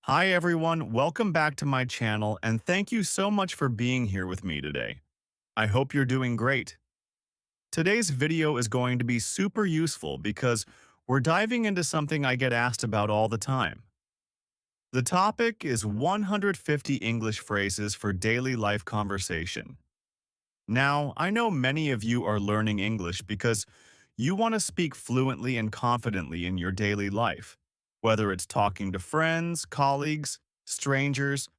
Hi everyone, welcome back to my channel and thank you so much for being here with me today. I hope you're doing great. Today's video is going to be super useful because we're diving into something I get asked about all the time. The topic is 150 English phrases for daily life conversation. Now, I know many of you are learning English because you want to speak fluently and confidently in your daily life, whether it's talking to friends, colleagues, strangers,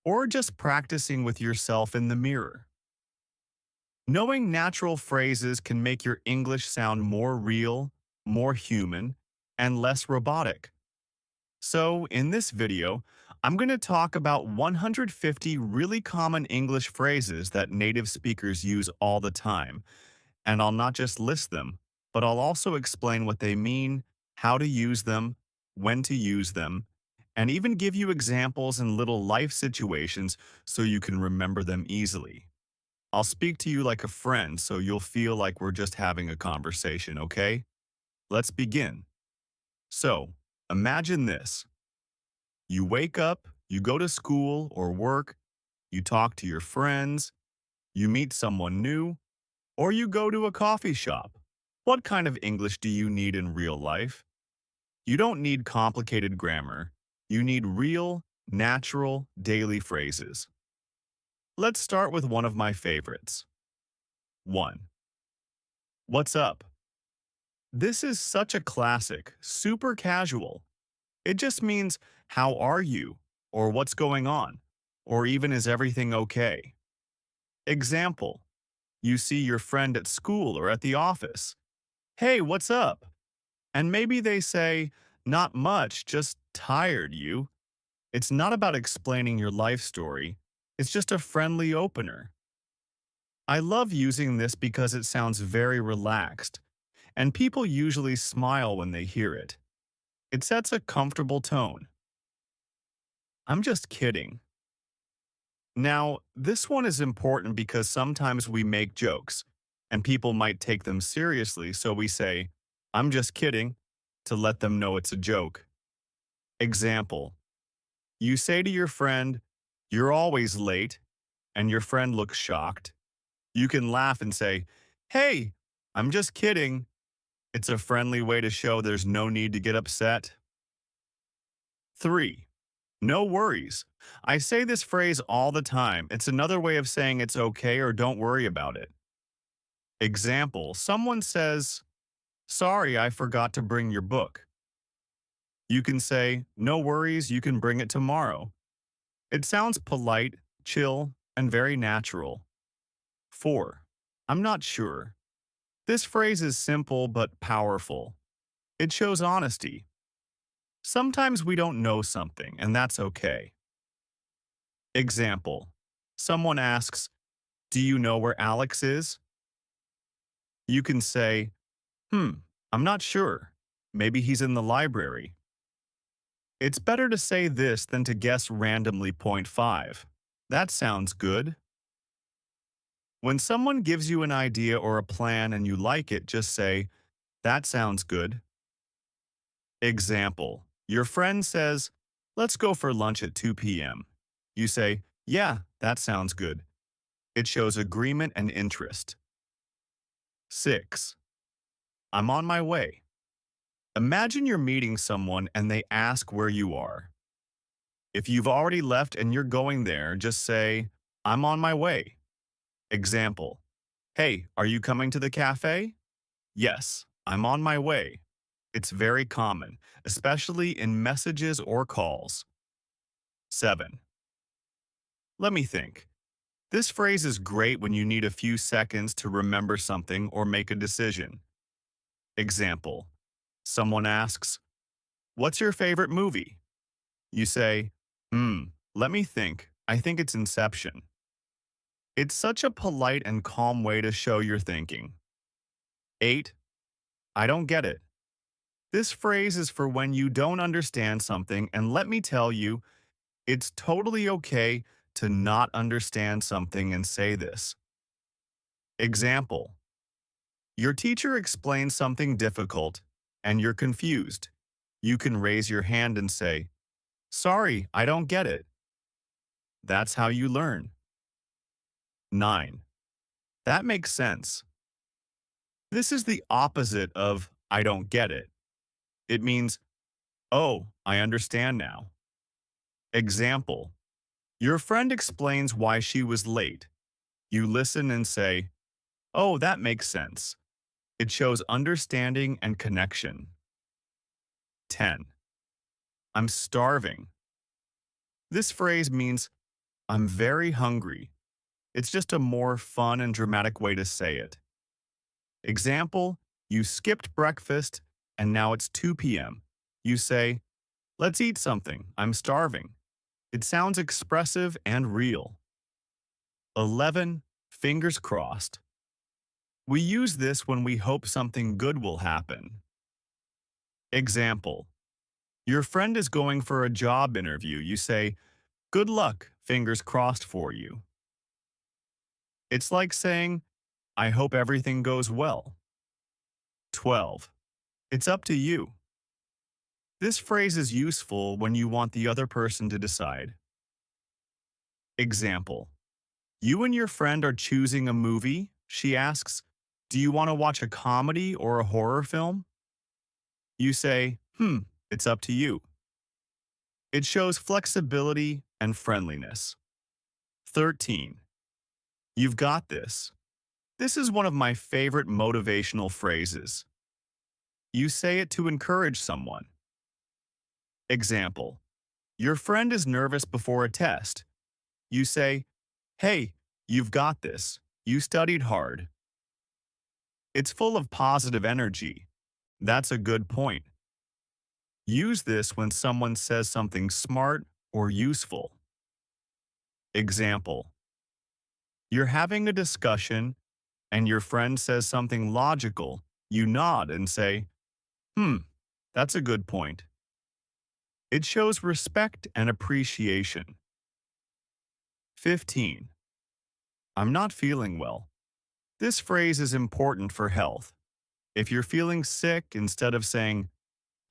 or just practicing with yourself in the mirror. Knowing natural phrases can make your English sound more real, more human, and less robotic. So, in this video, I'm going to talk about 150 really common English phrases that native speakers use all the time. And I'll not just list them, but I'll also explain what they mean, how to use them, when to use them, and even give you examples and little life situations so you can remember them easily. I'll speak to you like a friend so you'll feel like we're just having a conversation, okay? Let's begin. So, imagine this. You wake up, you go to school or work, you talk to your friends, you meet someone new, or you go to a coffee shop. What kind of English do you need in real life? You don't need complicated grammar. You need real, natural, daily phrases. Let's start with one of my favorites. 1. What's up? This is such a classic, super casual. It just means, how are you? Or what's going on? Or even, is everything okay? Example. You see your friend at school or at the office. Hey, what's up? And maybe they say, not much, just tired, you. It's not about explaining your life story. It's just a friendly opener. I love using this because it sounds very relaxed, and people usually smile when they hear it. It sets a comfortable tone. I'm just kidding. Now, this one is important because sometimes we make jokes, and people might take them seriously, so we say, I'm just kidding, to let them know it's a joke. Example. You say to your friend, you're always late, and your friend looks shocked. You can laugh and say, hey, I'm just kidding. It's a friendly way to show there's no need to get upset. 3. No worries. I say this phrase all the time. It's another way of saying it's okay or don't worry about it. Example, someone says, sorry, I forgot to bring your book. You can say, no worries, you can bring it tomorrow. It sounds polite, chill, and very natural. 4. I'm not sure. This phrase is simple but powerful. It shows honesty. Sometimes we don't know something, and that's okay. Example. Someone asks, do you know where Alex is? You can say, I'm not sure. Maybe he's in the library. It's better to say this than to guess randomly. Point 5. That sounds good. When someone gives you an idea or a plan and you like it, just say, that sounds good. Example. Your friend says, let's go for lunch at 2 p.m. You say, yeah, that sounds good. It shows agreement and interest. 6. I'm on my way. Imagine you're meeting someone and they ask where you are. If you've already left and you're going there, just say, I'm on my way. Example. Hey, are you coming to the cafe? Yes, I'm on my way. It's very common, especially in messages or calls. 7. Let me think. This phrase is great when you need a few seconds to remember something or make a decision. Example. Someone asks, what's your favorite movie? You say, let me think. I think it's Inception. It's such a polite and calm way to show you're thinking. 8. I don't get it. This phrase is for when you don't understand something, and let me tell you, it's totally okay to not understand something and say this. Example. Your teacher explains something difficult, and you're confused. You can raise your hand and say, Sorry, I don't get it. That's how you learn. 9. That makes sense. This is the opposite of I don't get it. It means, oh, I understand now. Example. Your friend explains why she was late. You listen and say, oh, that makes sense. It shows understanding and connection. 10. I'm starving. This phrase means I'm very hungry. It's just a more fun and dramatic way to say it. Example, you skipped breakfast and now it's 2 p.m. You say, let's eat something, I'm starving. It sounds expressive and real. 11. Fingers crossed. We use this when we hope something good will happen. Example, your friend is going for a job interview. You say, good luck, fingers crossed for you. It's like saying, I hope everything goes well. 12. It's up to you. This phrase is useful when you want the other person to decide. Example, you and your friend are choosing a movie. She asks, do you want to watch a comedy or a horror film? You say, it's up to you. It shows flexibility and friendliness. 13. You've got this. This is one of my favorite motivational phrases. You say it to encourage someone. Example, your friend is nervous before a test. You say, hey, you've got this. You studied hard. It's full of positive energy. That's a good point. Use this when someone says something smart or useful. Example, you're having a discussion and your friend says something logical. You nod and say, that's a good point. It shows respect and appreciation. 15. I'm not feeling well. This phrase is important for health. If you're feeling sick, instead of saying,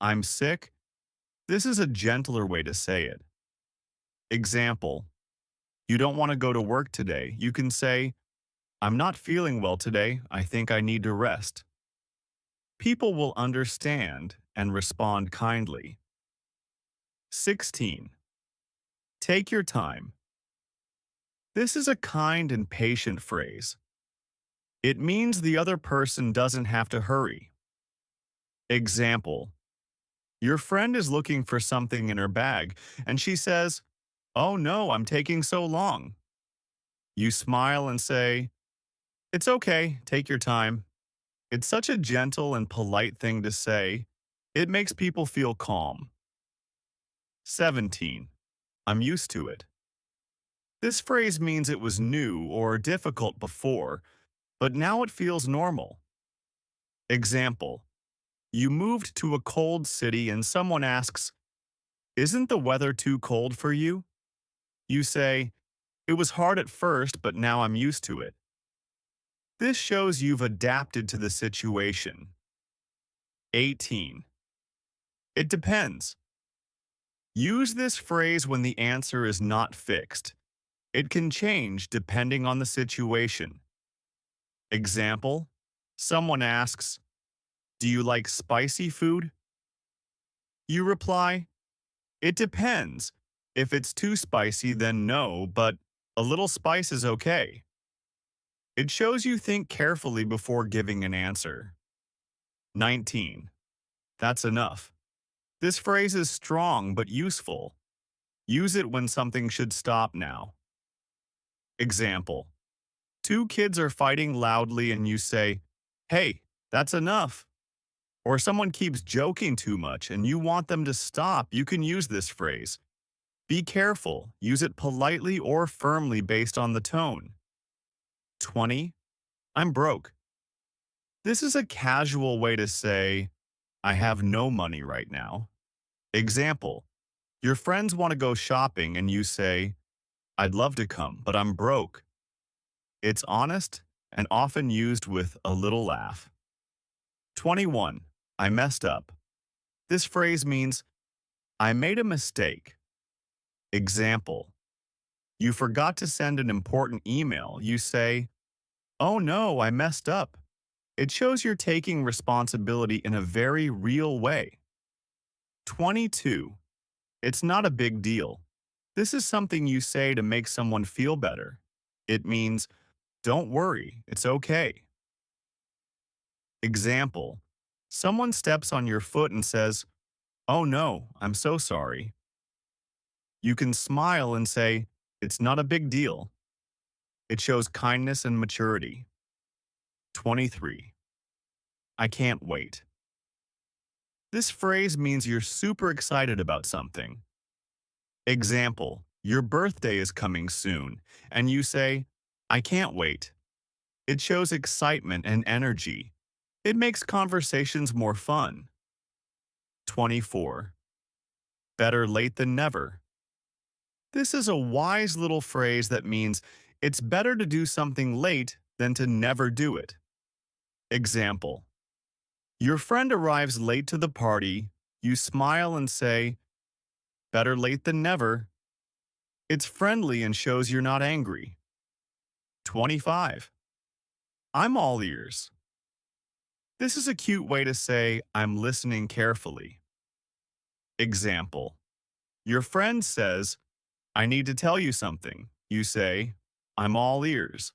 I'm sick, this is a gentler way to say it. Example, you don't want to go to work today. You can say, I'm not feeling well today. I think I need to rest. People will understand and respond kindly. 16. Take your time. This is a kind and patient phrase. It means the other person doesn't have to hurry. Example, your friend is looking for something in her bag, and she says, oh no, I'm taking so long. You smile and say, it's okay, take your time. It's such a gentle and polite thing to say. It makes people feel calm. 17. I'm used to it. This phrase means it was new or difficult before, but now it feels normal. Example, you moved to a cold city and someone asks, isn't the weather too cold for you? You say, it was hard at first, but now I'm used to it. This shows you've adapted to the situation. 18. It depends. Use this phrase when the answer is not fixed. It can change depending on the situation. Example, someone asks, do you like spicy food? You reply, it depends. If it's too spicy, then no, but a little spice is okay. It shows you think carefully before giving an answer. 19. That's enough. This phrase is strong but useful. Use it when something should stop now. Example, two kids are fighting loudly and you say, hey, that's enough. Or someone keeps joking too much and you want them to stop, you can use this phrase. Be careful, use it politely or firmly based on the tone. 20. I'm broke. This is a casual way to say, I have no money right now. Example, your friends want to go shopping and you say, I'd love to come, but I'm broke. It's honest and often used with a little laugh. 21. I messed up. This phrase means, I made a mistake. Example: you forgot to send an important email. You say, "Oh no, I messed up." It shows you're taking responsibility in a very real way. 22. It's not a big deal. This is something you say to make someone feel better. It means, don't worry, it's okay. Example: someone steps on your foot and says, "Oh no, I'm so sorry." You can smile and say, "It's not a big deal." It shows kindness and maturity. 23. I can't wait. This phrase means you're super excited about something. Example: your birthday is coming soon, and you say, "I can't wait." It shows excitement and energy. It makes conversations more fun. 24. Better late than never. This is a wise little phrase that means it's better to do something late than to never do it. Example: your friend arrives late to the party, you smile and say, "Better late than never." It's friendly and shows you're not angry. 25. I'm all ears. This is a cute way to say I'm listening carefully. Example: your friend says, "I need to tell you something." You say, "I'm all ears."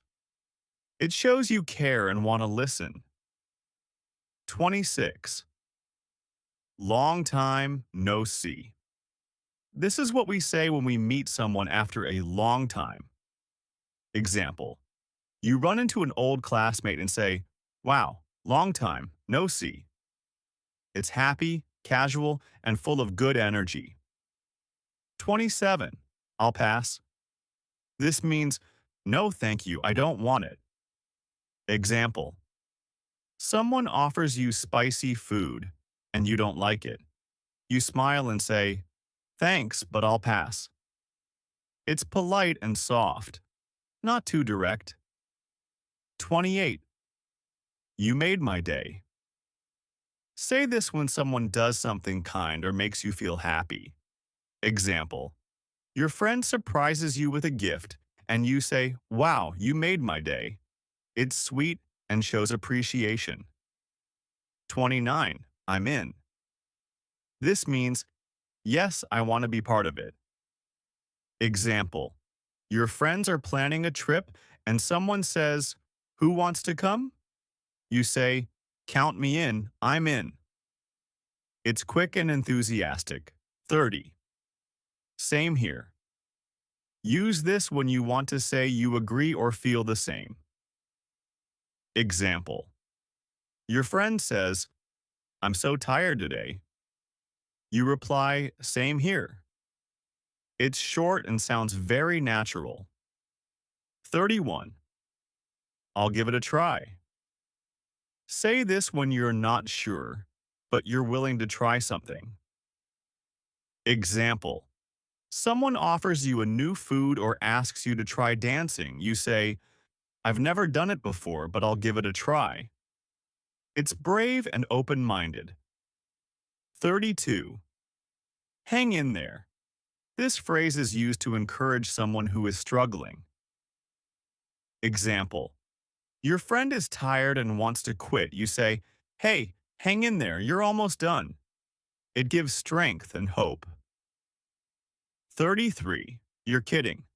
It shows you care and want to listen. 26. Long time, no see. This is what we say when we meet someone after a long time. Example: you run into an old classmate and say, "Wow, long time, no see." It's happy, casual, and full of good energy. 27. I'll pass. This means, no thank you, I don't want it. Example: someone offers you spicy food and you don't like it. You smile and say, "Thanks, but I'll pass." It's polite and soft, not too direct. 28. You made my day. Say this when someone does something kind or makes you feel happy. Example: your friend surprises you with a gift and you say, "Wow, you made my day." It's sweet and shows appreciation. 29. I'm in. This means, yes, I want to be part of it. Example: your friends are planning a trip and someone says, "Who wants to come?" You say, "Count me in, I'm in." It's quick and enthusiastic. 30. Same here. Use this when you want to say you agree or feel the same. Example: your friend says, "I'm so tired today." You reply, "Same here." It's short and sounds very natural. 31. I'll give it a try. Say this when you're not sure, but you're willing to try something. Example: someone offers you a new food or asks you to try dancing. You say, "I've never done it before, but I'll give it a try." It's brave and open-minded. 32. Hang in there. This phrase is used to encourage someone who is struggling. Example: your friend is tired and wants to quit. You say, "Hey, hang in there, you're almost done." It gives strength and hope. 33. You're kidding.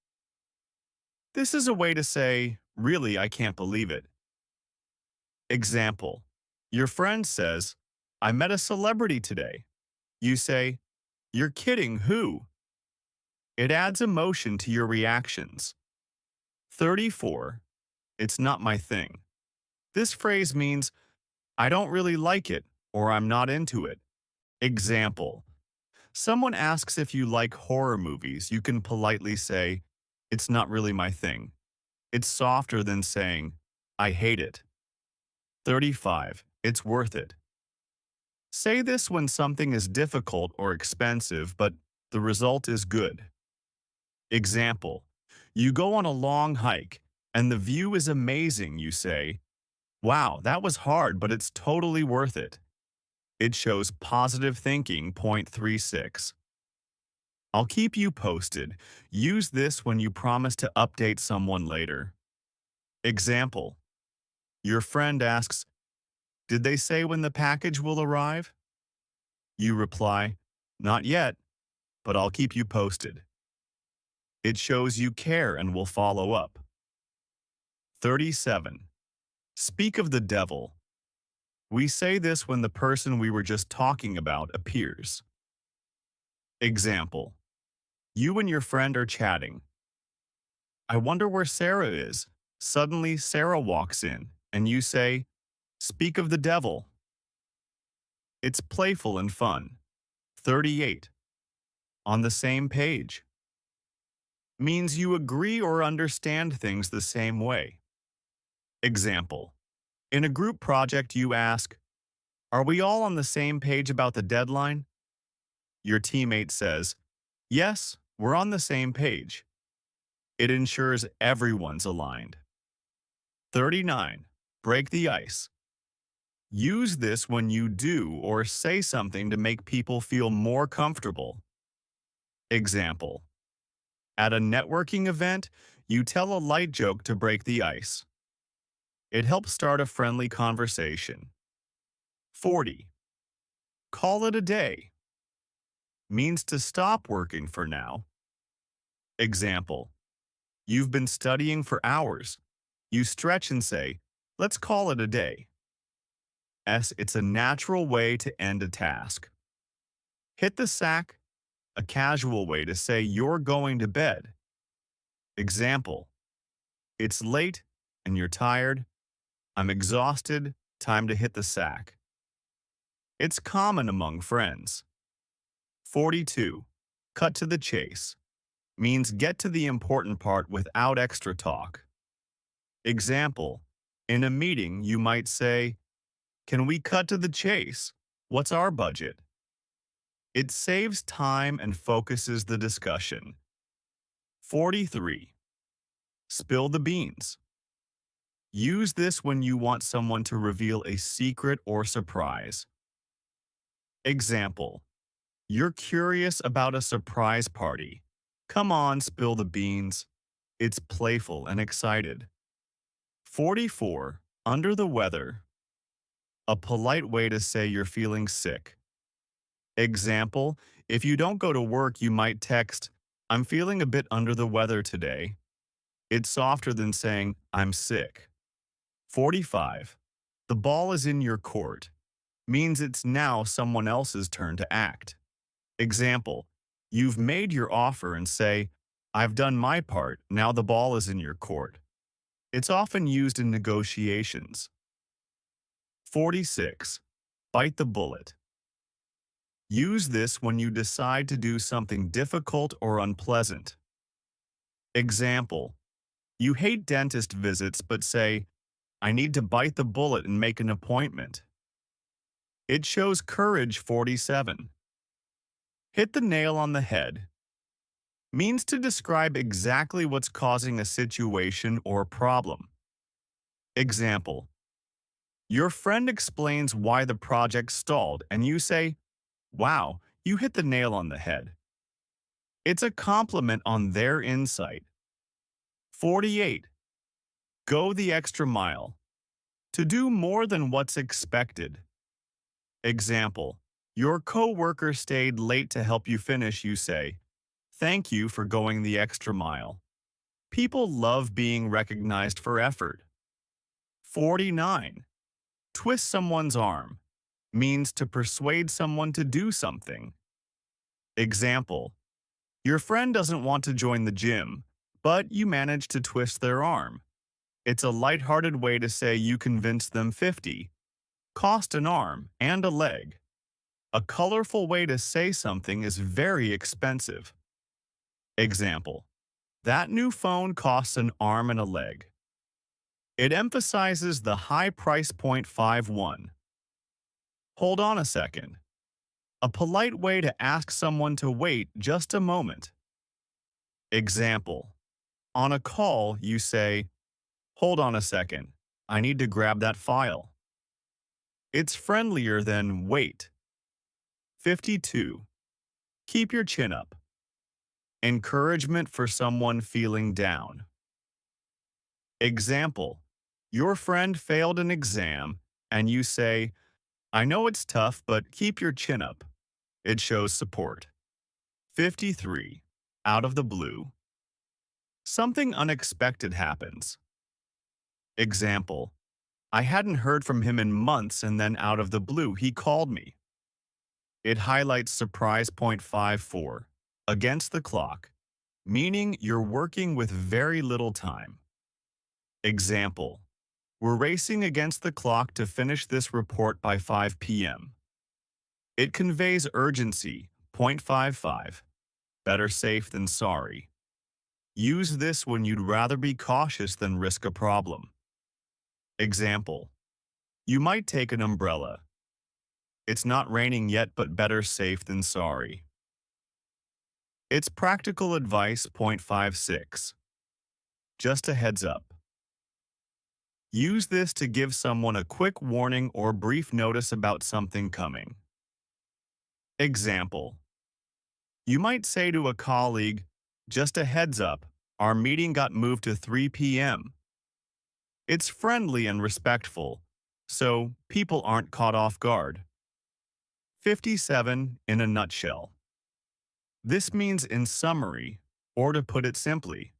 This is a way to say, "Really, I can't believe it." Example: your friend says, "I met a celebrity today." You say, "You're kidding, who?" It adds emotion to your reactions. 34. It's not my thing. This phrase means, I don't really like it, or I'm not into it. Example: someone asks if you like horror movies. You can politely say, "It's not really my thing." It's softer than saying, "I hate it." 35. It's worth it. Say this when something is difficult or expensive, but the result is good. Example: you go on a long hike, and the view is amazing. You say, "Wow, that was hard, but it's totally worth it." It shows positive thinking. Point 36. I'll keep you posted. Use this when you promise to update someone later. Example: your friend asks, "Did they say when the package will arrive?" You reply, "Not yet, but I'll keep you posted." It shows you care and will follow up. 37. Speak of the devil. We say this when the person we were just talking about appears. Example: you and your friend are chatting. "I wonder where Sarah is." Suddenly, Sarah walks in, and you say, "Speak of the devil." It's playful and fun. 38. On the same page. Means you agree or understand things the same way. Example: in a group project, you ask, "Are we all on the same page about the deadline?" Your teammate says, "Yes, we're on the same page." It ensures everyone's aligned. 39. Break the ice. Use this when you do or say something to make people feel more comfortable. Example: at a networking event, you tell a light joke to break the ice. It helps start a friendly conversation. 40. Call it a day. Means to stop working for now. Example: you've been studying for hours. You stretch and say, "Let's call it a day." It's a natural way to end a task. Hit the sack, a casual way to say you're going to bed. Example: it's late and you're tired. I'm exhausted. Time to hit the sack. It's common among friends. 42. Cut to the chase. Means get to the important part without extra talk. Example: in a meeting, you might say, "Can we cut to the chase? What's our budget?" It saves time and focuses the discussion. 43. Spill the beans. Use this when you want someone to reveal a secret or surprise. Example: you're curious about a surprise party. Come on, spill the beans. It's playful and excited. 44. Under the weather. A polite way to say you're feeling sick. Example: if you don't go to work, you might text, "I'm feeling a bit under the weather today." It's softer than saying, "I'm sick." 45. The ball is in your court. Means it's now someone else's turn to act. Example: you've made your offer and say, "I've done my part, now the ball is in your court." It's often used in negotiations. 46. Bite the bullet. Use this when you decide to do something difficult or unpleasant. Example: you hate dentist visits but say, "I need to bite the bullet and make an appointment." It shows courage. 47. Hit the nail on the head. Means to describe exactly what's causing a situation or problem. Example: your friend explains why the project stalled and you say, "Wow, you hit the nail on the head." It's a compliment on their insight. 48. Go the extra mile. To do more than what's expected. Example: your coworker stayed late to help you finish, you say, "Thank you for going the extra mile." People love being recognized for effort. 49. Twist someone's arm. Means to persuade someone to do something. Example: your friend doesn't want to join the gym, but you manage to twist their arm. It's a lighthearted way to say you convinced them. 50. Cost an arm and a leg. A colorful way to say something is very expensive. Example: that new phone costs an arm and a leg. It emphasizes the high price point. 51. Hold on a second. A polite way to ask someone to wait just a moment. Example: on a call, you say, "Hold on a second. I need to grab that file." It's friendlier than "wait." 52. Keep your chin up. Encouragement for someone feeling down. Example, your friend failed an exam and you say, I know it's tough, but keep your chin up. It shows support. 53. Out of the blue. Something unexpected happens. Example, I hadn't heard from him in months and then out of the blue he called me. It highlights surprise. Point 54. Against the clock, meaning you're working with very little time. Example, we're racing against the clock to finish this report by 5 p.m. It conveys urgency. Point 55. Better safe than sorry. Use this when you'd rather be cautious than risk a problem. Example, you might take an umbrella. It's not raining yet, but better safe than sorry. It's practical advice. Point 56. Just a heads up. Use this to give someone a quick warning or brief notice about something coming. Example, you might say to a colleague, just a heads up, our meeting got moved to 3 p.m. It's friendly and respectful, so people aren't caught off guard. 57. In a nutshell. This means in summary, or to put it simply.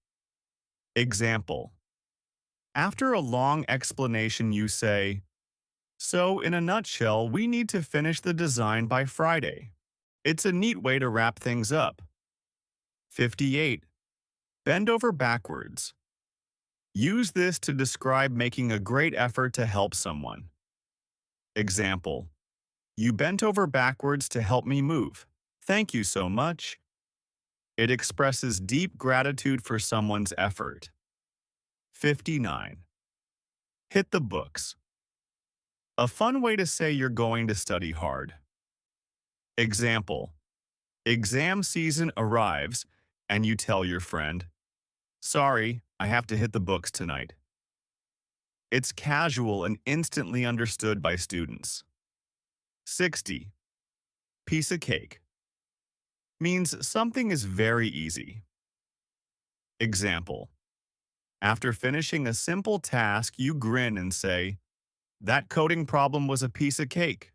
Example, after a long explanation you say, so in a nutshell, we need to finish the design by Friday. It's a neat way to wrap things up. 58. Bend over backwards. Use this to describe making a great effort to help someone. Example, you bent over backwards to help me move. Thank you so much. It expresses deep gratitude for someone's effort. 59. Hit the books. A fun way to say you're going to study hard. Example, exam season arrives and you tell your friend, sorry, I have to hit the books tonight. It's casual and instantly understood by students. 60. Piece of cake. Means something is very easy. Example, after finishing a simple task, you grin and say, that coding problem was a piece of cake.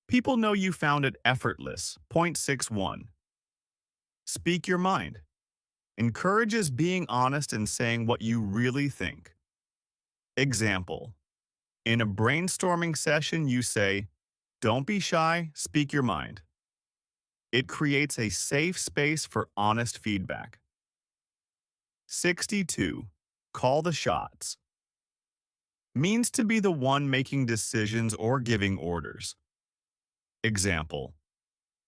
People know you found it effortless. Point 61. Speak your mind. Encourages being honest and saying what you really think. Example, in a brainstorming session you say, don't be shy, speak your mind. It creates a safe space for honest feedback. 62. Call the shots. Means to be the one making decisions or giving orders. Example,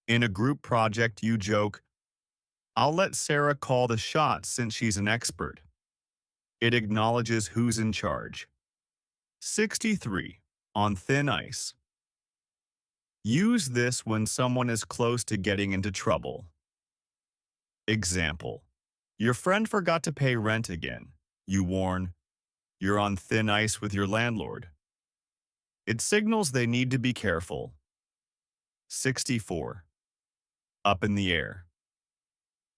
in a group project you joke, I'll let Sarah call the shots since she's an expert. It acknowledges who's in charge. 63. On thin ice. Use this when someone is close to getting into trouble. Example, your friend forgot to pay rent again. You warn, you're on thin ice with your landlord. It signals they need to be careful. 64. Up in the air.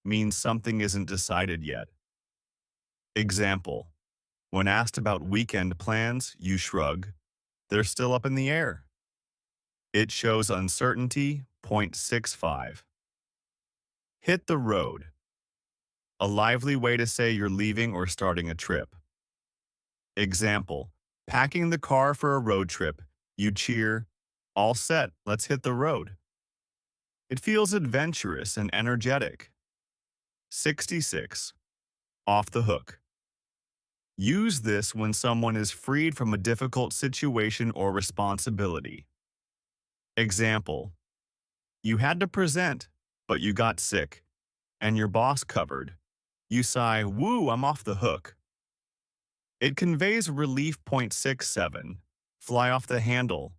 Means something isn't decided yet. Example, when asked about weekend plans, you shrug. They're still up in the air. It shows uncertainty. Point 65. Hit the road. A lively way to say you're leaving or starting a trip. Example, packing the car for a road trip. You cheer, all set, let's hit the road. It feels adventurous and energetic. 66. Off the hook. Use this when someone is freed from a difficult situation or responsibility. Example, you had to present, but you got sick, and your boss covered. You sigh, woo, I'm off the hook. It conveys relief. Point 67. Fly off the handle.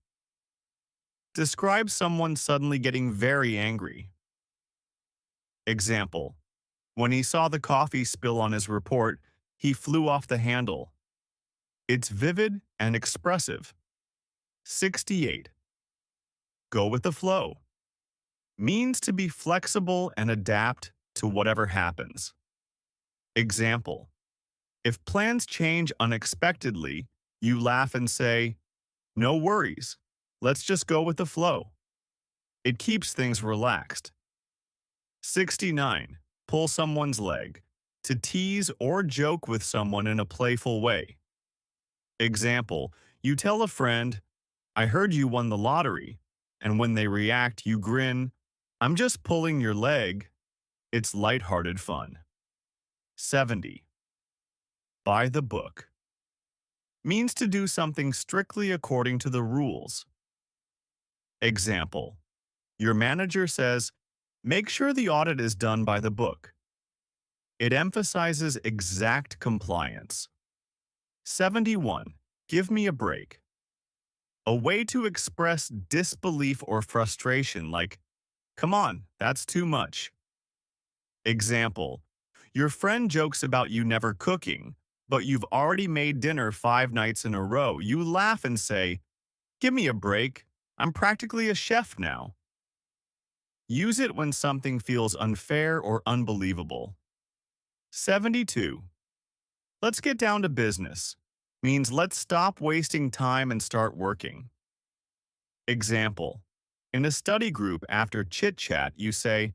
Describe someone suddenly getting very angry. Example, when he saw the coffee spill on his report, he flew off the handle. It's vivid and expressive. 68. Go with the flow. Means to be flexible and adapt, to whatever happens. Example: if plans change unexpectedly, you laugh and say, "No worries, let's just go with the flow." It keeps things relaxed. 69. Pull someone's leg. To tease or joke with someone in a playful way. Example: you tell a friend, "I heard you won the lottery," and when they react, you grin, "I'm just pulling your leg." It's lighthearted fun. 70. By the book. Means to do something strictly according to the rules. Example: your manager says, "Make sure the audit is done by the book." It emphasizes exact compliance. 71. Give me a break. A way to express disbelief or frustration like, "Come on, that's too much." Example: your friend jokes about you never cooking, but you've already made dinner 5 nights in a row. You laugh and say, "Give me a break. I'm practically a chef now." Use it when something feels unfair or unbelievable. 72. Let's get down to business. Means let's stop wasting time and start working. Example: in a study group after chit-chat, you say,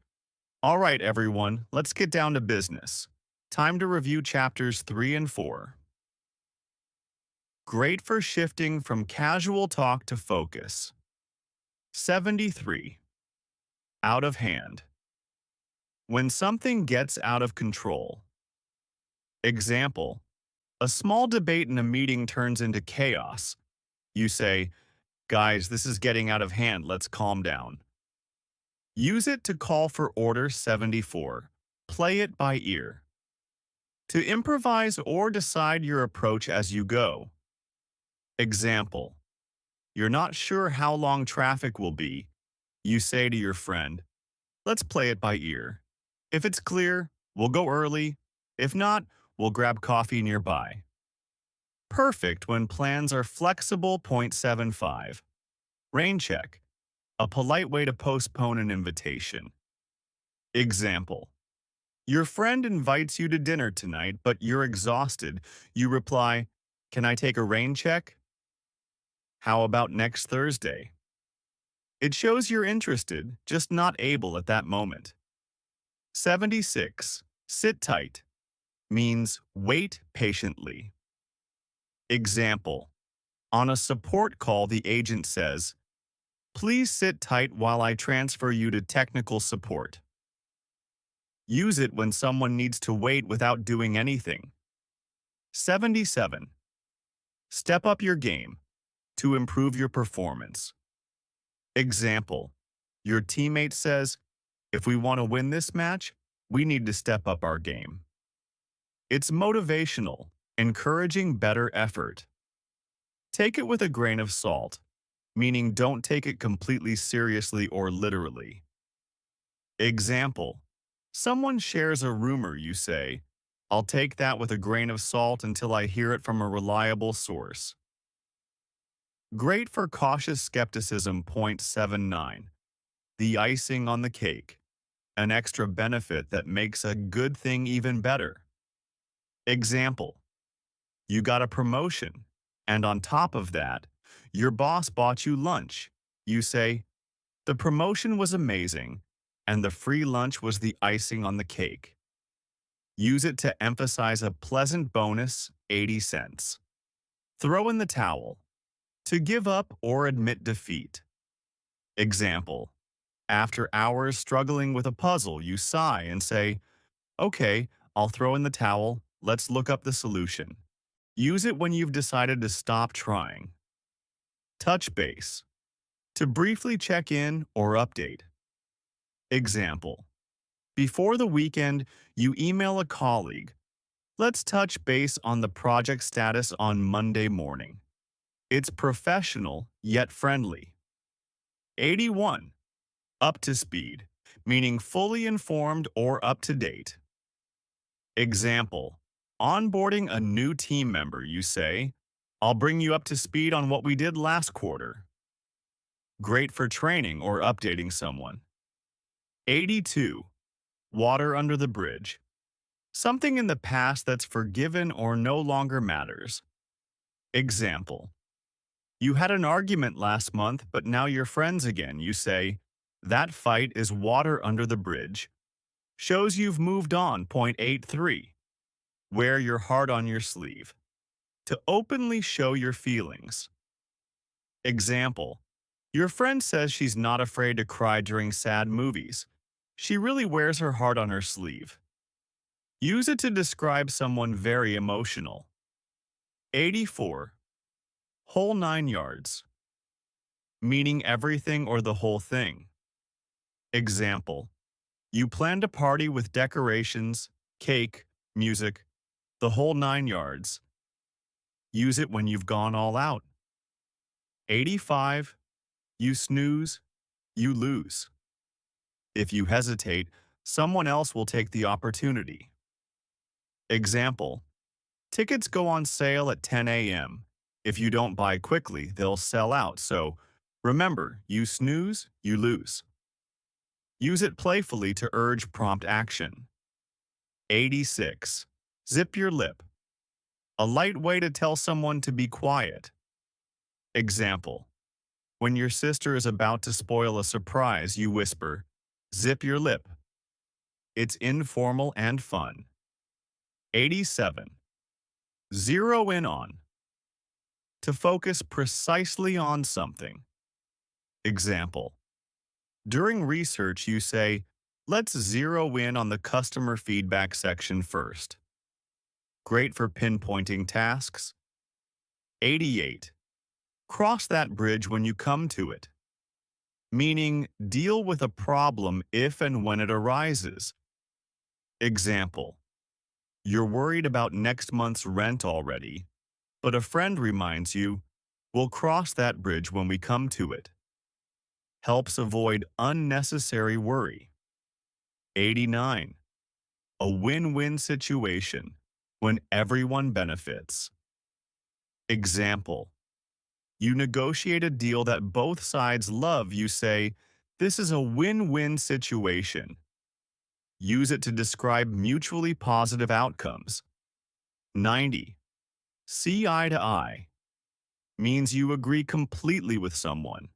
"All right, everyone, let's get down to business. Time to review chapters 3 and 4. Great for shifting from casual talk to focus. 73. Out of hand. When something gets out of control. Example: a small debate in a meeting turns into chaos. You say, "Guys, this is getting out of hand, let's calm down." Use it to call for order. 74. Play it by ear. To improvise or decide your approach as you go. Example: you're not sure how long traffic will be. You say to your friend, "Let's play it by ear. If it's clear, we'll go early. If not, we'll grab coffee nearby." Perfect when plans are flexible. 75. Rain check. A polite way to postpone an invitation. Example: your friend invites you to dinner tonight, but you're exhausted. You reply, "Can I take a rain check? How about next Thursday?" It shows you're interested, just not able at that moment. 76. Sit tight. Means wait patiently. Example: on a support call, the agent says, "Please sit tight while I transfer you to technical support." Use it when someone needs to wait without doing anything. 77. Step up your game. To improve your performance. Example: your teammate says, "If we want to win this match, we need to step up our game." It's motivational, encouraging better effort. Take it with a grain of salt, meaning don't take it completely seriously or literally. Example: someone shares a rumor, you say, "I'll take that with a grain of salt until I hear it from a reliable source." Great for cautious skepticism. 79. The icing on the cake. An extra benefit that makes a good thing even better. Example: you got a promotion, and on top of that, your boss bought you lunch. You say, "The promotion was amazing, and the free lunch was the icing on the cake." Use it to emphasize a pleasant bonus. 80 cents. Throw in the towel. To give up or admit defeat. Example: after hours struggling with a puzzle, you sigh and say, "Okay, I'll throw in the towel. Let's look up the solution." Use it when you've decided to stop trying. Touch base. To briefly check in or update. Example: before the weekend, you email a colleague, "Let's touch base on the project status on Monday morning." It's professional yet friendly. 81. Up to speed, meaning fully informed or up to date. Example: onboarding a new team member, you say, "I'll bring you up to speed on what we did last quarter." Great for training or updating someone. 82. Water under the bridge. Something in the past that's forgiven or no longer matters. Example. You had an argument last month, but now you're friends again. You say, that fight is water under the bridge. Shows you've moved on. Point 83. Wear your heart on your sleeve. To openly show your feelings. Example. Your friend says she's not afraid to cry during sad movies. She really wears her heart on her sleeve. Use it to describe someone very emotional. 84. Whole 9 yards. Meaning everything or the whole thing. Example. You planned a party with decorations, cake, music, the whole 9 yards. Use it when you've gone all out. 85. You snooze, you lose. If you hesitate, someone else will take the opportunity. Example. Tickets go on sale at 10 a.m. If you don't buy quickly, they'll sell out, so remember, you snooze, you lose. Use it playfully to urge prompt action. 86. Zip your lip. A light way to tell someone to be quiet. Example. When your sister is about to spoil a surprise, you whisper, zip your lip. It's informal and fun. 87. Zero in on. To focus precisely on something. Example. During research, you say, let's zero in on the customer feedback section first. Great for pinpointing tasks. 88. Cross that bridge when you come to it. Meaning, deal with a problem if and when it arises. Example. You're worried about next month's rent already, but a friend reminds you, we'll cross that bridge when we come to it. Helps avoid unnecessary worry. 89. A win-win situation when everyone benefits. Example. You negotiate a deal that both sides love. You say, this is a win-win situation. Use it to describe mutually positive outcomes. 90. See eye to eye. Means you agree completely with someone.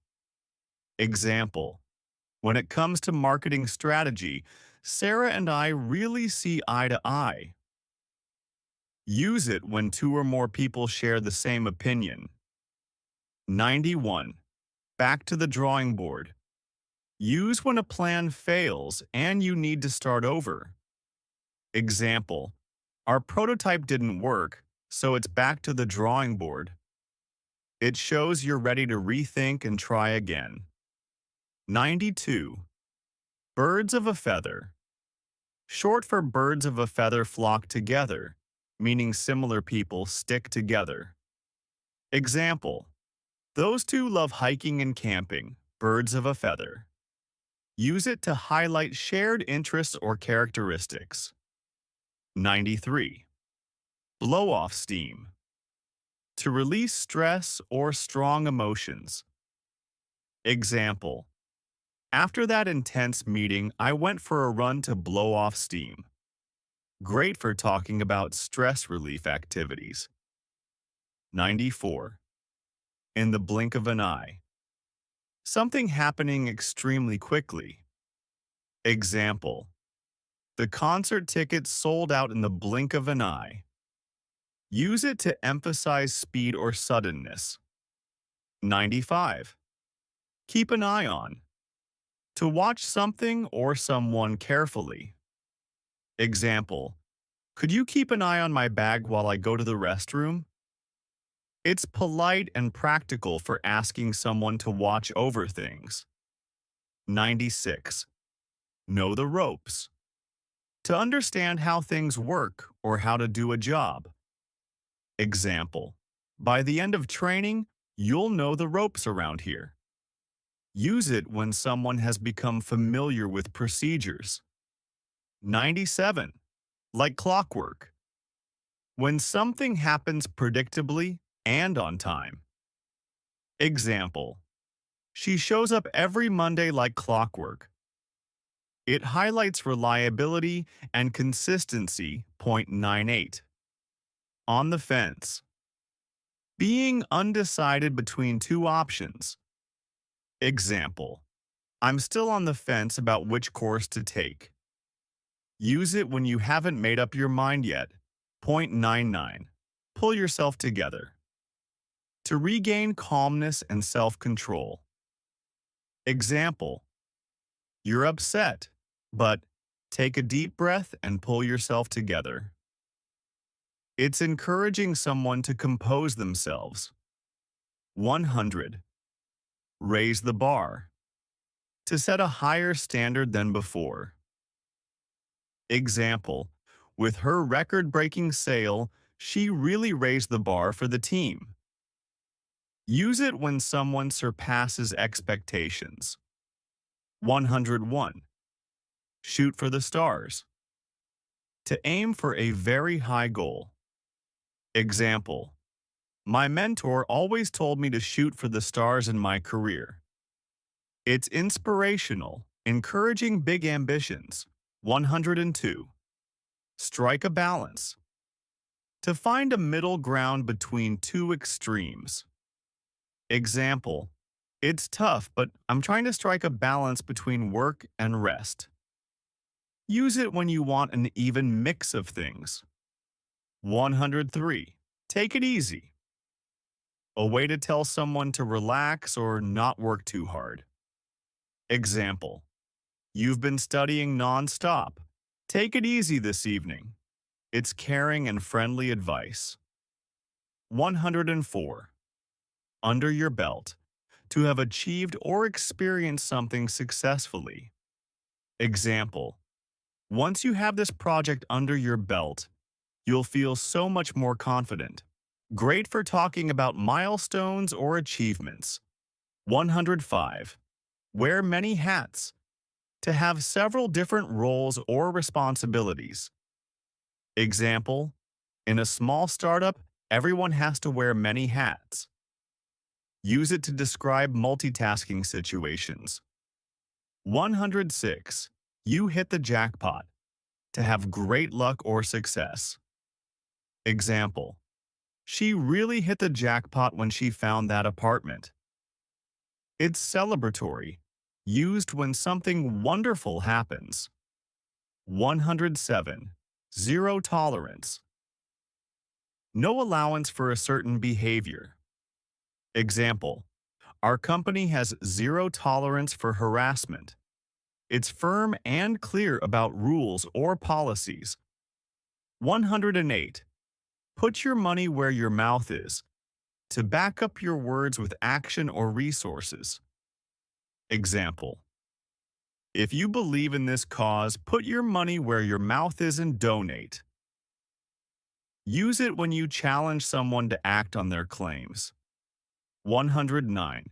Example. When it comes to marketing strategy, Sarah and I really see eye to eye. Use it when 2 or more people share the same opinion. 91. Back to the drawing board. Use when a plan fails and you need to start over. Example. Our prototype didn't work, so it's back to the drawing board. It shows you're ready to rethink and try again. 92. Birds of a feather. Short for birds of a feather flock together, meaning similar people stick together. Example. Those two love hiking and camping, birds of a feather. Use it to highlight shared interests or characteristics. 93. Blow off steam. To release stress or strong emotions. Example. After that intense meeting, I went for a run to blow off steam. Great for talking about stress relief activities. 94. In the blink of an eye. Something happening extremely quickly. Example. The concert tickets sold out in the blink of an eye. Use it to emphasize speed or suddenness. 95. Keep an eye on. To watch something or someone carefully. Example. Could you keep an eye on my bag while I go to the restroom? It's polite and practical for asking someone to watch over things. 96. Know the ropes. To understand how things work or how to do a job. Example. By the end of training, you'll know the ropes around here. Use it when someone has become familiar with procedures. 97. Like clockwork. When something happens predictably and on time. Example. She shows up every Monday like clockwork. It highlights reliability and consistency. 0.98. On the fence. Being undecided between two options. Example. I'm still on the fence about which course to take. Use it when you haven't made up your mind yet. 0.99. Pull yourself together. To regain calmness and self-control. Example. You're upset, but take a deep breath and pull yourself together. It's encouraging someone to compose themselves. 100. Raise the bar. To set a higher standard than before. Example. With her record-breaking sale, she really raised the bar for the team. Use it when someone surpasses expectations. 101. Shoot for the stars. To aim for a very high goal. Example. My mentor always told me to shoot for the stars in my career. It's inspirational, encouraging big ambitions. 102. Strike a balance. To find a middle ground between two extremes. Example. It's tough, but I'm trying to strike a balance between work and rest. Use it when you want an even mix of things. 103. Take it easy. A way to tell someone to relax or not work too hard. Example. You've been studying non-stop. Take it easy this evening. It's caring and friendly advice. 104. Under your belt. To have achieved or experienced something successfully. Example. Once you have this project under your belt, you'll feel so much more confident. Great for talking about milestones or achievements. 105. Wear many hats. To have several different roles or responsibilities. Example. In a small startup, everyone has to wear many hats. Use it to describe multitasking situations. 106. You hit the jackpot. To have great luck or success. Example. She really hit the jackpot when she found that apartment. It's celebratory, used when something wonderful happens. 107. Zero tolerance. No allowance for a certain behavior. Example. Our company has zero tolerance for harassment. It's firm and clear about rules or policies. 108. Put your money where your mouth is. To back up your words with action or resources. Example. If you believe in this cause, put your money where your mouth is and donate. Use it when you challenge someone to act on their claims. 109.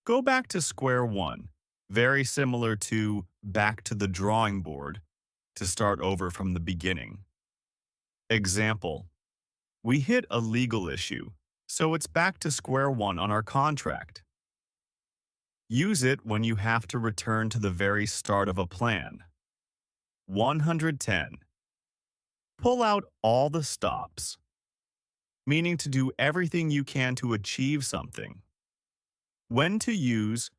Go back to square one. Very similar to back to the drawing board, to start over from the beginning. Example. We hit a legal issue, so it's back to square one on our contract. Use it when you have to return to the very start of a plan. 110. Pull out all the stops, meaning to do everything you can to achieve something. When to use,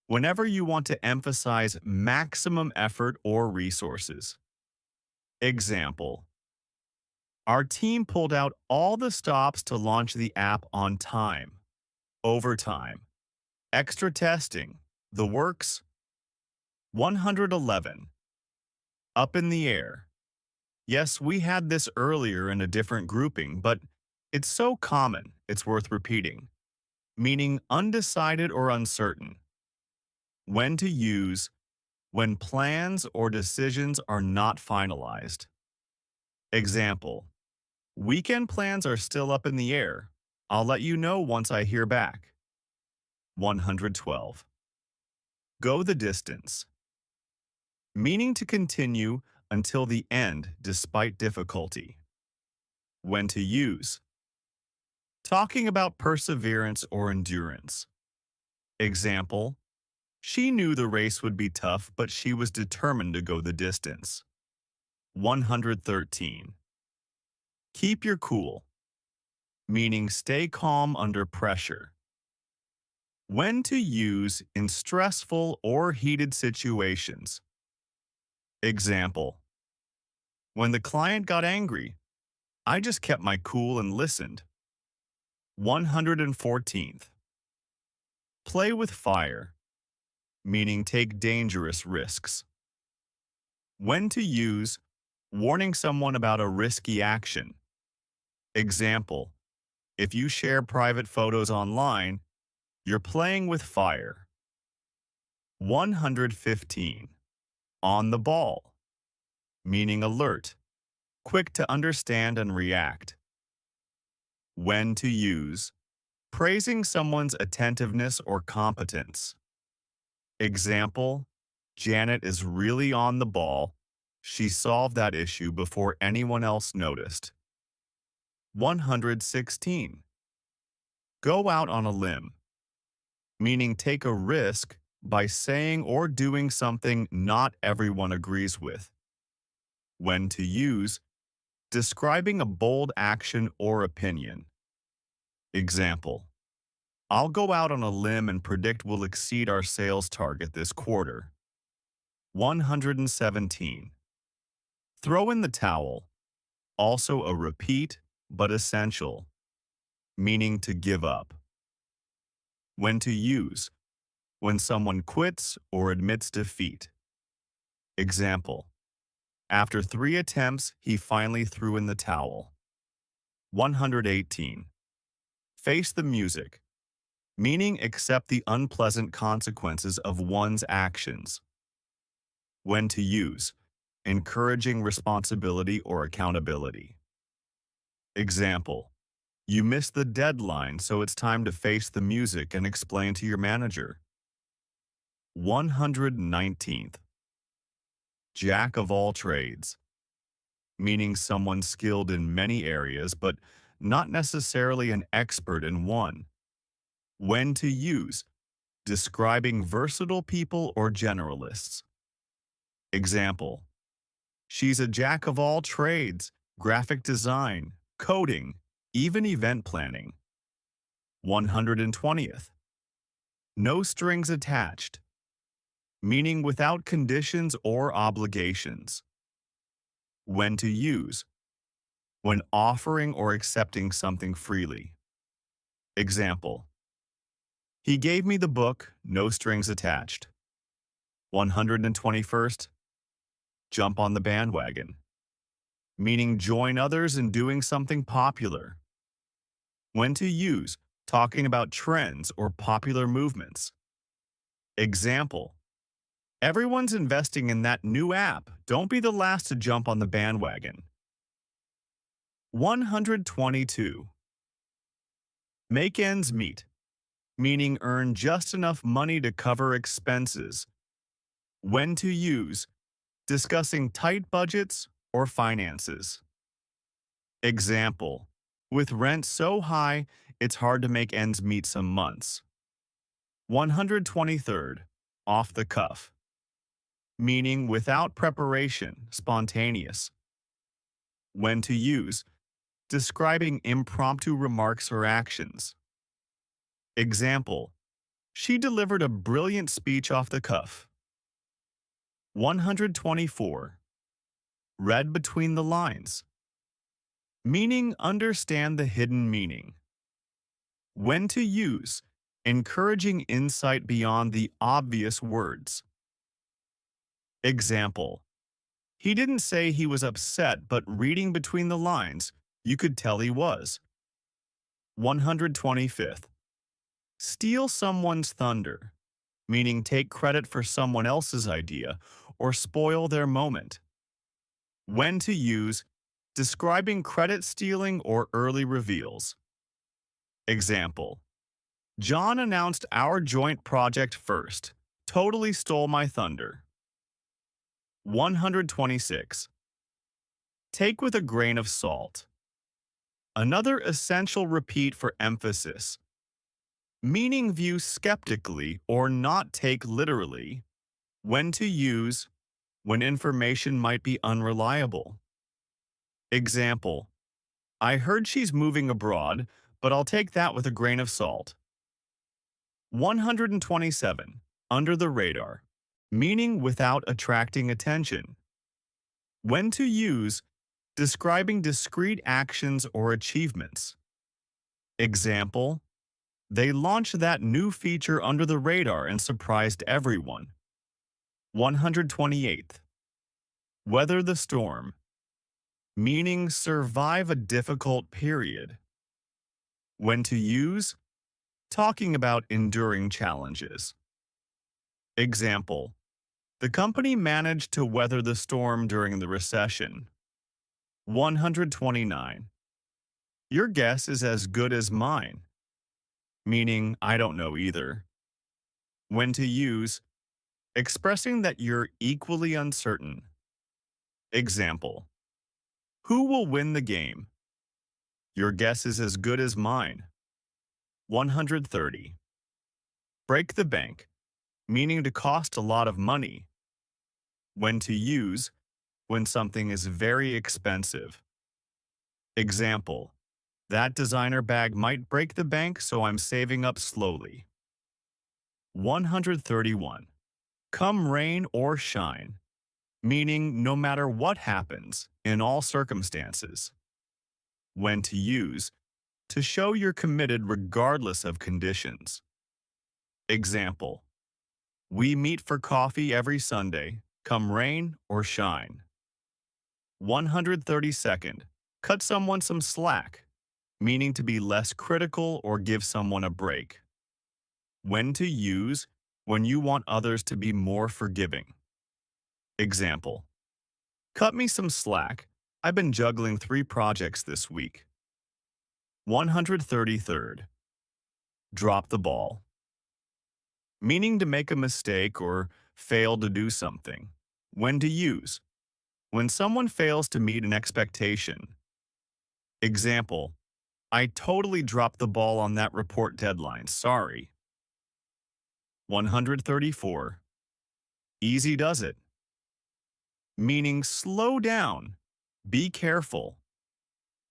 whenever you want to emphasize maximum effort or resources. Example. Our team pulled out all the stops to launch the app on time. Overtime. Extra testing. The works. 111. Up in the air. Yes, we had this earlier in a different grouping, but it's so common, it's worth repeating. Meaning undecided or uncertain. When to use, when plans or decisions are not finalized. Example. Weekend plans are still up in the air. I'll let you know once I hear back. 112. Go the distance. Meaning to continue until the end despite difficulty. When to use. Talking about perseverance or endurance. Example. She knew the race would be tough, but she was determined to go the distance. 113. Keep your cool, meaning stay calm under pressure. When to use in stressful or heated situations. Example: when the client got angry, I just kept my cool and listened. 114th. Play with fire, meaning take dangerous risks. When to use, warning someone about a risky action. Example: if you share private photos online, you're playing with fire. 115. On the ball, meaning alert, quick to understand and react. When to use, praising someone's attentiveness or competence. Example: Janet is really on the ball. She solved that issue before anyone else noticed. 116. Go out on a limb, meaning take a risk by saying or doing something not everyone agrees with. When to use, describing a bold action or opinion. Example: I'll go out on a limb and predict we'll exceed our sales target this quarter. 117. Throw in the towel, also a repeat but essential, meaning to give up. When to use, when someone quits or admits defeat. Example: after 3 attempts, he finally threw in the towel. 118. Face the music, meaning accept the unpleasant consequences of one's actions. When to use, encouraging responsibility or accountability. Example: you missed the deadline, so it's time to face the music and explain to your manager. 119th. Jack of all trades, meaning someone skilled in many areas but not necessarily an expert in one. When to use, describing versatile people or generalists. Example: she's a jack of all trades, graphic design, coding, even event planning. 120th. No strings attached, meaning without conditions or obligations. When to use, when offering or accepting something freely. Example: he gave me the book, no strings attached. 121st. Jump on the bandwagon, meaning join others in doing something popular. When to use, talking about trends or popular movements. Example: everyone's investing in that new app. Don't be the last to jump on the bandwagon. 122. Make ends meet, meaning earn just enough money to cover expenses. When to use, discussing tight budgets or finances. Example: with rent so high, it's hard to make ends meet some months. 123rd. Off the cuff, meaning without preparation, spontaneous. When to use, describing impromptu remarks or actions. Example: she delivered a brilliant speech off the cuff. 124. Read between the lines, meaning understand the hidden meaning. When to use, encouraging insight beyond the obvious words. Example: he didn't say he was upset, but reading between the lines, you could tell he was. 125th. Steal someone's thunder, meaning take credit for someone else's idea or spoil their moment. When to use, describing credit stealing or early reveals. Example: John announced our joint project first. Totally stole my thunder. 126. Take with a grain of salt. Another essential repeat for emphasis. meaning view skeptically or not take literally. When to use, when information might be unreliable. Example, I heard she's moving abroad, but I'll take that with a grain of salt. 127. Under the radar, meaning without attracting attention. When to use, describing discrete actions or achievements. Example, they launched that new feature under the radar and surprised everyone. 128th. Weather the storm, meaning survive a difficult period. When to use, talking about enduring challenges. Example, the company managed to weather the storm during the recession. 129. Your guess is as good as mine, meaning I don't know either. When to use, expressing that you're equally uncertain. Example, who will win the game? Your guess is as good as mine. 130. Break the bank, meaning to cost a lot of money. When to use, when something is very expensive. Example, that designer bag might break the bank, so I'm saving up slowly. 131. Come rain or shine, meaning no matter what happens, in all circumstances. When to use, to show you're committed regardless of conditions. Example, we meet for coffee every Sunday, come rain or shine. 132nd. Cut someone some slack, meaning to be less critical or give someone a break. When to use, when you want others to be more forgiving. Example, cut me some slack. I've been juggling 3 projects this week. 133rd. Drop the ball, meaning to make a mistake or fail to do something. When to use, when someone fails to meet an expectation. Example, I totally dropped the ball on that report deadline, sorry. 134. Easy does it, meaning slow down, be careful.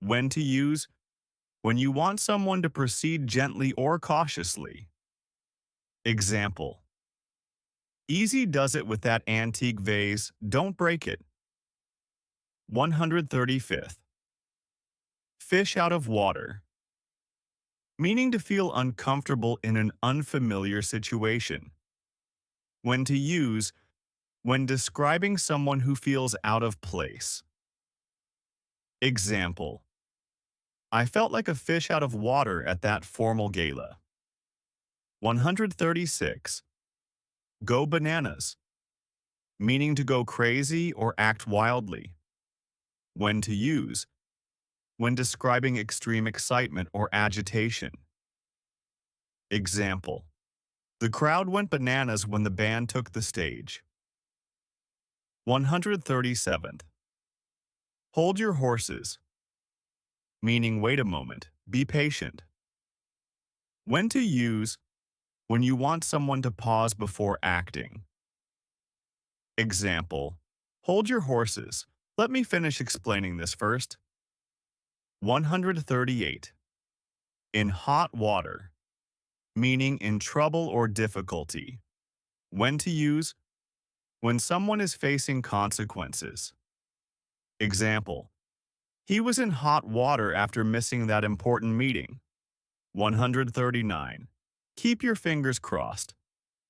When to use, when you want someone to proceed gently or cautiously. Example, easy does it with that antique vase, don't break it. 135th. Fish out of water, meaning to feel uncomfortable in an unfamiliar situation. When to use, when describing someone who feels out of place. Example, I felt like a fish out of water at that formal gala. 136. Go bananas, meaning to go crazy or act wildly. When to use, when describing extreme excitement or agitation. Example, the crowd went bananas when the band took the stage. 137th. Hold your horses, meaning wait a moment, be patient. When to use, when you want someone to pause before acting. Example, hold your horses, let me finish explaining this first. 138. In hot water, meaning in trouble or difficulty. When to use, when someone is facing consequences. Example, he was in hot water after missing that important meeting. 139. Keep your fingers crossed,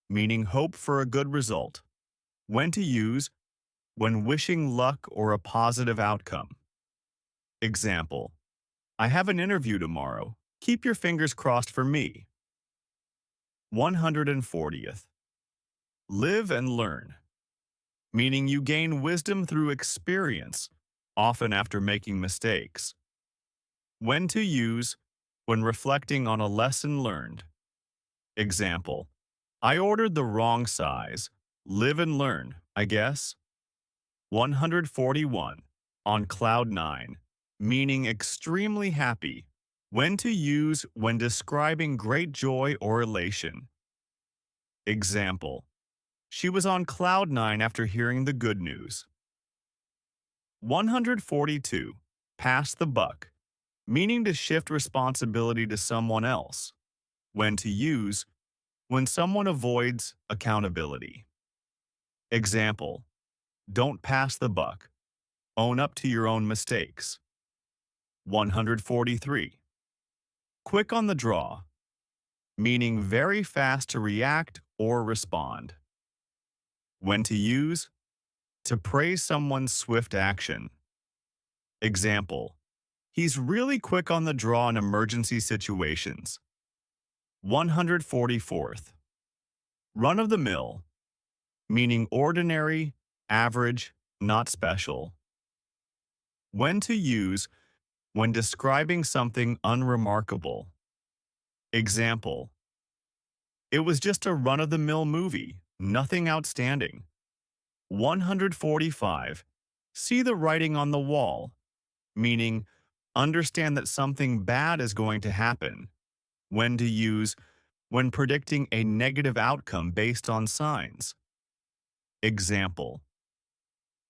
meaning hope for a good result. When to use, when wishing luck or a positive outcome. Example, I have an interview tomorrow. Keep your fingers crossed for me. 140th. Live and learn, meaning you gain wisdom through experience, often after making mistakes. When to use, when reflecting on a lesson learned. Example, I ordered the wrong size. Live and learn, I guess. 141. On cloud 9, meaning extremely happy, When to use when describing great joy or elation. Example: she was on cloud nine after hearing the good news. 142. Pass the buck, meaning to shift responsibility to someone else. When to use when someone avoids accountability. Example: don't pass the buck. Own up to your own mistakes. 143. Quick on the draw, meaning very fast to react or respond. When to use to praise someone's swift action. Example: he's really quick on the draw in emergency situations. 144th. Run of the mill, meaning ordinary, average, not special. When to use when describing something unremarkable. Example: it was just a run-of-the-mill movie, nothing outstanding. 145. See the writing on the wall, meaning understand that something bad is going to happen. When to use when predicting a negative outcome based on signs. Example: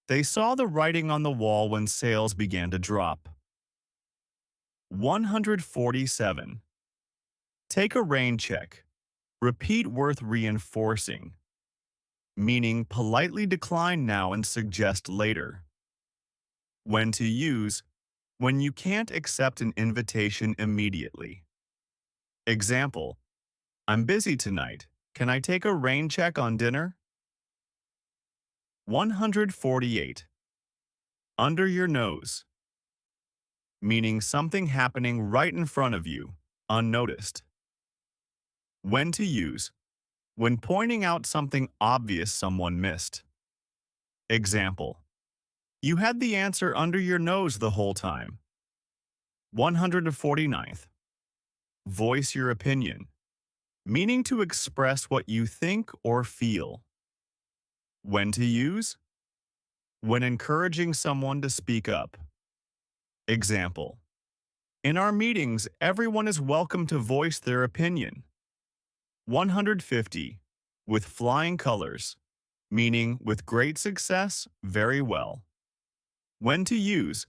they saw the writing on the wall when sales began to drop. 147. Take a rain check. Repeat worth reinforcing, meaning politely decline now and suggest later. When to use when you can't accept an invitation immediately. Example: I'm busy tonight. Can I take a rain check on dinner? 148. Under your nose, meaning something happening right in front of you, unnoticed. When to use when pointing out something obvious someone missed. Example: you had the answer under your nose the whole time. 149th. Voice your opinion, meaning to express what you think or feel. When to use when encouraging someone to speak up. Example: in our meetings, everyone is welcome to voice their opinion. 150. With flying colors, meaning with great success, very well. When to use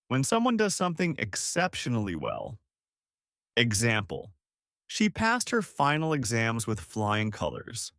when someone does something exceptionally well. Example: she passed her final exams with flying colors.